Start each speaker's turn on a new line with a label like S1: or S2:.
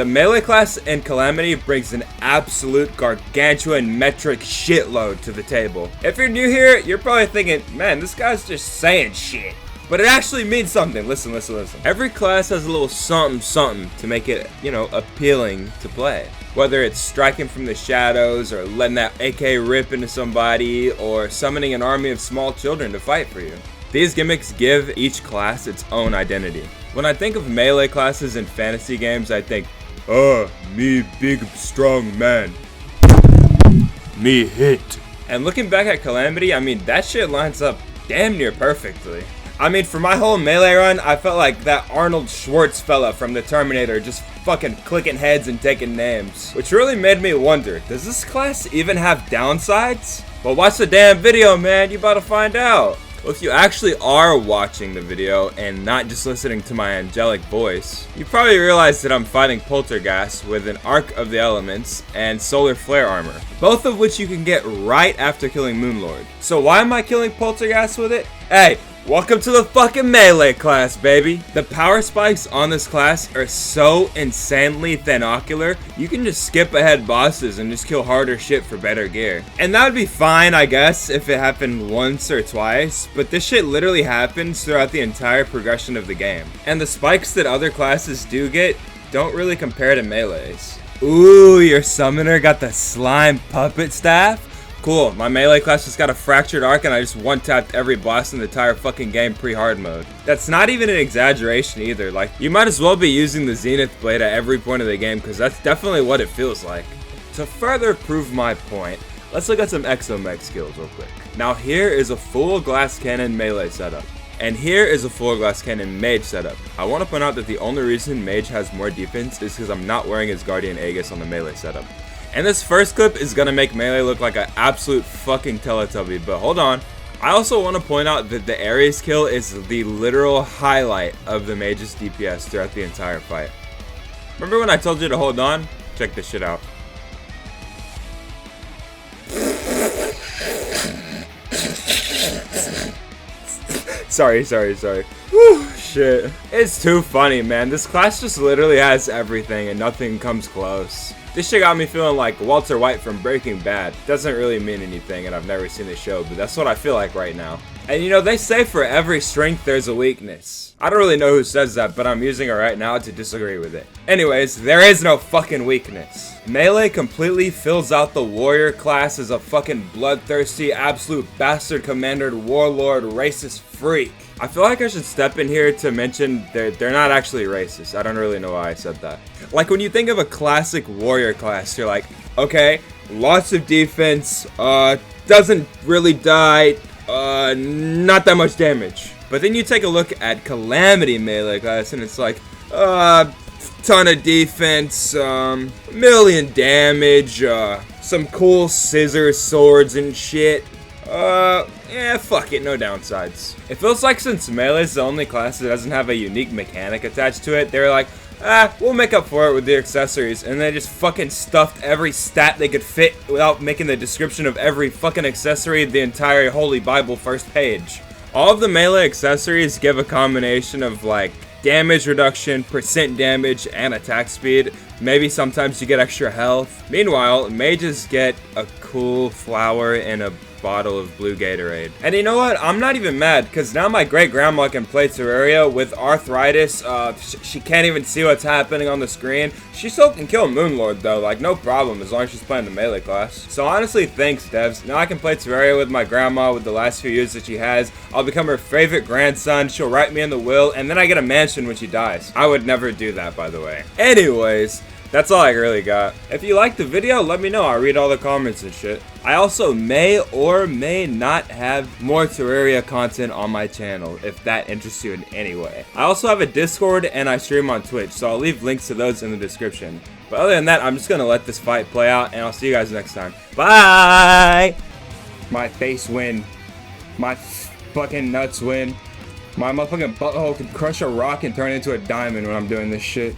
S1: The melee class in Calamity brings an absolute gargantuan metric shitload to the table. If you're new here, you're probably thinking, man, this guy's just saying shit. But it actually means something. Listen. Every class has a little something to make it, appealing to play. Whether it's striking from the shadows, or letting that AK rip into somebody, or summoning an army of small children to fight for you. These gimmicks give each class its own identity. When I think of melee classes in fantasy games, I think, me big strong man. Me hit. And looking back at Calamity, I mean, that shit lines up damn near perfectly. I mean, for my whole melee run, I felt like that Arnold Schwartz fella from the Terminator just fucking clicking heads and taking names. Which really made me wonder, does this class even have downsides? Well, watch the damn video, man, you about to find out. Well, if you actually are watching the video and not just listening to my angelic voice, you probably realize that I'm fighting Poltergeist with an Arc of the Elements and Solar Flare armor, both of which you can get right after killing Moonlord. So why am I killing Poltergeist with it? Hey, welcome to the fucking melee class, baby! The power spikes on this class are so insanely thinocular, you can just skip ahead bosses and just kill harder shit for better gear. And that would be fine, I guess, if it happened once or twice, but this shit literally happens throughout the entire progression of the game. And the spikes that other classes do get don't really compare to melees. Ooh, your summoner got the slime puppet staff? Cool, my melee class just got a fractured arc and I just one-tapped every boss in the entire fucking game pre-hard mode. That's not even an exaggeration either, like, you might as well be using the Zenith Blade at every point of the game because that's definitely what it feels like. To further prove my point, let's look at some exomech skills real quick. Now here is a full glass cannon melee setup. And here is a full glass cannon mage setup. I want to point out that the only reason mage has more defense is because I'm not wearing his Guardian Aegis on the melee setup. And this first clip is gonna make melee look like an absolute fucking Teletubby, but hold on. I also want to point out that the Ares kill is the literal highlight of the mage's DPS throughout the entire fight. Remember when I told you to hold on? Check this shit out. Sorry. Whew, shit. It's too funny, man. This class just literally has everything and nothing comes close. This shit got me feeling like Walter White from Breaking Bad. Doesn't really mean anything and I've never seen the show, but that's what I feel like right now. And they say for every strength there's a weakness. I don't really know who says that, but I'm using it right now to disagree with it. Anyways, there is no fucking weakness. Melee completely fills out the warrior class as a fucking bloodthirsty, absolute bastard commandered warlord racist freak. I feel like I should step in here to mention they're not actually racist. I don't really know why I said that. Like when you think of a classic warrior class, you're like, okay, lots of defense, doesn't really die, not that much damage. But then you take a look at Calamity melee class and it's like, ton of defense, million damage, some cool scissors, swords and shit. Yeah, fuck it, no downsides. It feels like since melee is the only class that doesn't have a unique mechanic attached to it, they're like, we'll make up for it with the accessories, and they just fucking stuffed every stat they could fit without making the description of every fucking accessory the entire Holy Bible first page. All of the melee accessories give a combination of like damage reduction, percent damage, and attack speed. Maybe sometimes you get extra health. Meanwhile, mages get a cool flower and a bottle of blue Gatorade. And you know what? I'm not even mad, because now my great-grandma can play Terraria with arthritis. She can't even see what's happening on the screen. She still can kill Moonlord, though, like, no problem, as long as she's playing the melee class. So honestly, thanks, devs. Now I can play Terraria with my grandma with the last few years that she has. I'll become her favorite grandson, she'll write me in the will, and then I get a mansion when she dies. I would never do that, by the way. Anyways, that's all I really got. If you liked the video, let me know. I read all the comments and shit. I also may or may not have more Terraria content on my channel, if that interests you in any way. I also have a Discord and I stream on Twitch, so I'll leave links to those in the description. But other than that, I'm just gonna let this fight play out, and I'll see you guys next time. Bye! My face win. My fucking nuts win. My motherfucking butthole can crush a rock and turn it into a diamond when I'm doing this shit.